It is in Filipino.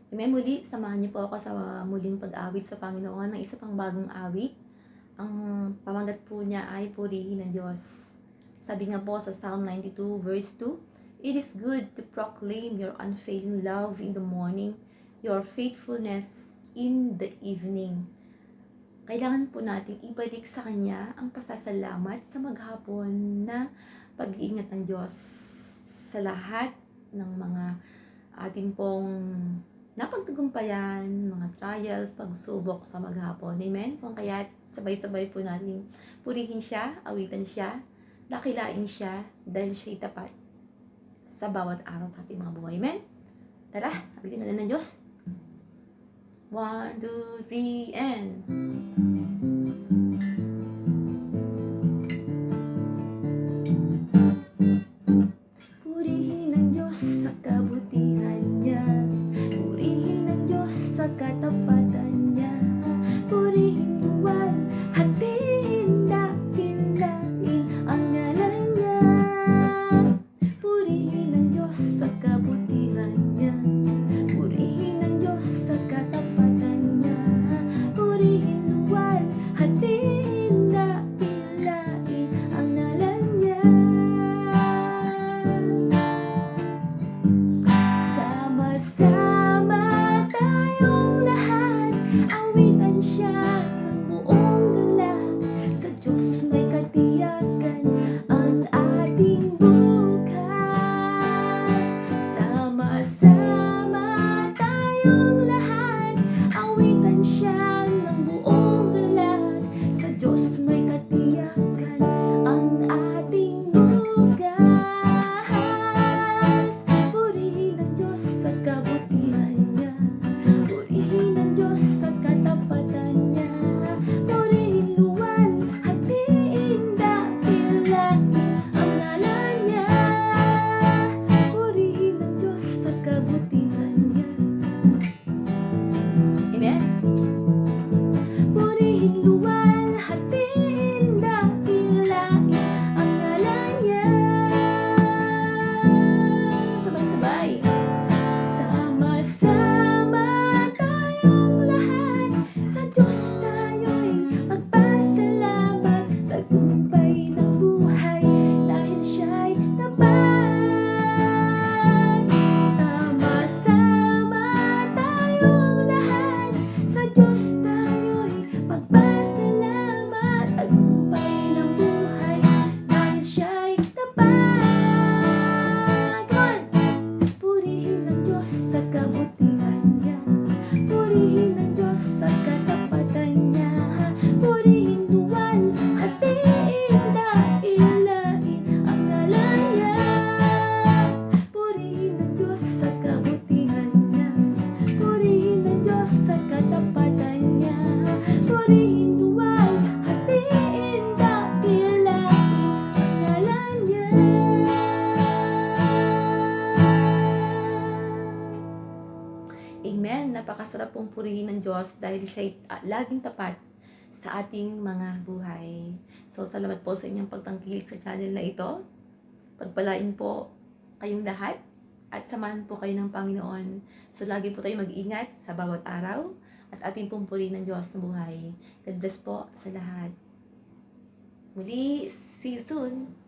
Amen. Muli, samahan niyo po ako sa muling pag-awit sa Panginoon ng isa pang bagong awit. Ang pamagat po niya ay purihin ng Diyos. Sabi nga po sa Psalm 92 verse 2, "It is good to proclaim your unfailing love in the morning, your faithfulness in the evening." Kailangan po natin ibalik sa Kanya ang pasasalamat sa maghapon na pag-iingat ng Diyos sa lahat ng mga ating pong napagtagumpayan, mga trials, pagsubok sa maghapon. Amen? Kung kaya't sabay-sabay po natin purihin siya, awitan siya, dakilain siya dahil siya'y tapat sa bawat araw sa ating mga buhay. Amen? Tara, awitin natin ng Diyos. 1, 2, 3, and... Purihin ang Diyos sa kabutihan niya, purihin ang Diyos sa katapatan niya, purihin luwal, hatiin, dakilain ang ngalan niya. Purihin ang Diyos sa kabutihan niya, purihin ang Diyos sa katapatan niya, purihin luwal, hatiin, dakilain ang ngalan niya. Sama-sama tayong lahat, awitan siya ng buong galak. Sa Diyos may katiyakan ang ating bukas. Sama-sama tayong lahat, awitan siya ng buong galak. Sa Diyos may katiyakan ang ating bukas. Purihin ang Diyos sa kabutihan niya, purihin ang Diyos sa katapatan niya, purihin luwal, hatiin, dakilain ang ngalan niya. Purihin ang Diyos sa kabutihan niya. Amen? Purihin luwal, hatiin, dakilain ang ngalan niya. Sabay-sabay. Sama-sama tayong lahat, sa Diyos tayo'y magpasalamat. Tagumpay ng buhay dahil siya'y tapat. Sama-sama tayong lahat, sa Diyos tayo'y magpasalamat. Tagumpay ng buhay dahil siya'y tapat. Come on! Purihin ang Diyos sa kabutihan niya, purihin ang Diyos sa katapatan niya, purihin luwal, hatiin, dakilain ang ngalan niya. Purihin ang Diyos sa kabutihan niya, purihin ang Diyos sa katapatan niya, purihin luwal, hatiin, dakilain ang ngalan niya. Amen. Napakasarap pong purihin ng Diyos dahil siya'y laging tapat sa ating mga buhay. So, salamat po sa inyong pagtangkilik sa channel na ito. Pagpalain po kayong lahat at samahan po kayo ng Panginoon. So, lagi po tayo mag-ingat sa bawat araw at ating pong purihin ng Diyos na buhay. God bless po sa lahat. Muli, see you soon!